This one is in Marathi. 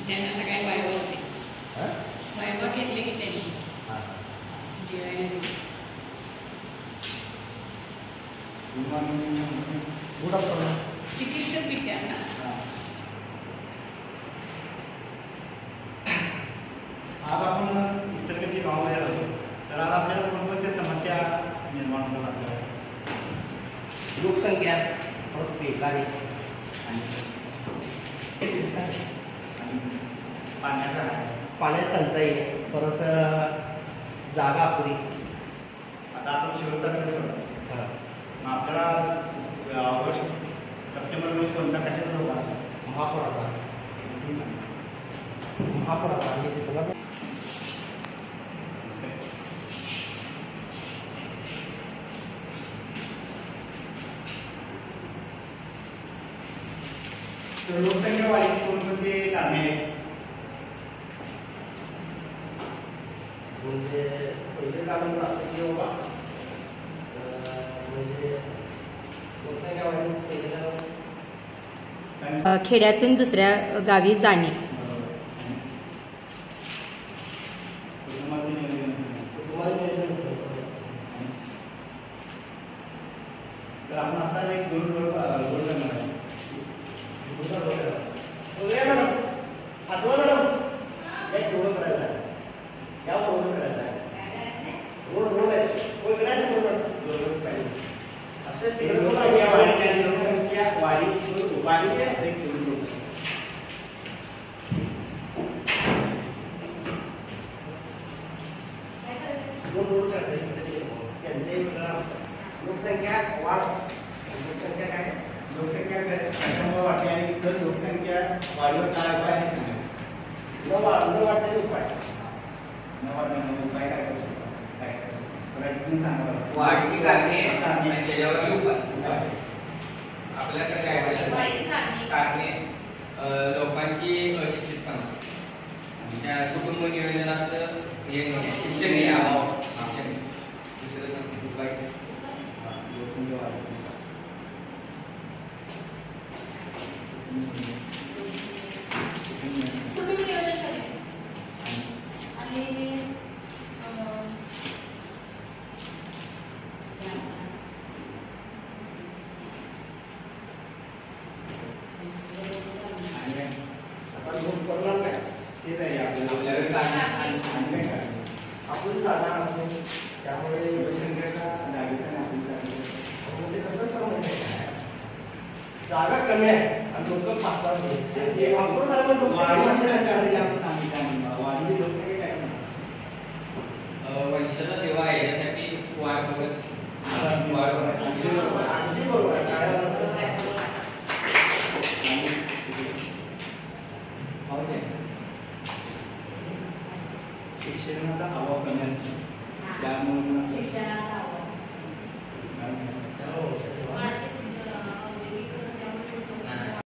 त्यांना सगळ्या वायवा होते वायवा घेतले की त्यांची जेवायला चिकित्सक विचारला आज आपण इचलकरंजी गावामध्ये राहतो तर आज आपल्याला कोणकोणत्या समस्या निर्माण होतात आपल्याला लोकसंख्या परत बेकारी आणि पाण्याचा पाण्यात टंचाई परत जागा अपुरी. आता आपण शिवतारखेला मग आपल्याला ऑगस्ट सप्टेंबरमध्ये कोणता कशाचा रोग असतो महापुराचा मी ते सगळं तर लोकसंख्या वाढीची कोणकोणती कारणे आहेत म्हणजे पहिले कारण असं की बाबा म्हणजे लोकसंख्या वाढीचं पहिले कारण खेड्यातून दुसऱ्या गावी जाणे. तर आपण आता एक दोन रोड करणार आहे लोकसंख्या वाढ लोकसंख्या काय लोकसंख्या कशामुळे वाढते आणि तर लोकसंख्या वाढीवर काय उपाय हे सांगा न वाढण्याचे उपाय न वाढण्याचे उपाय काय करू शकतो काय तुम्ही सांगा वाढीची कारणे आणि त्याच्यावरती उपाय आपल्याकडे काय कारणे लोकांची अशिक्षितपणा त्या कुटुंब नियोजनाचं हे शिक्षण हे अभाव दुसरं सांगतो उपाय लोकसंख्या वाढ आपण जाणार असतो त्यामुळे लोकसंख्येचा जागेचा ते कसं समजलं जागा कमी आहे आणि लोक पाच वाढली लोकसंख्या काय वंशाचा देवा आहे यासाठी वाढ अगदी बरोबर शिक्षणाचा अभाव कमी असतो त्यामुळे शिक्षणाचा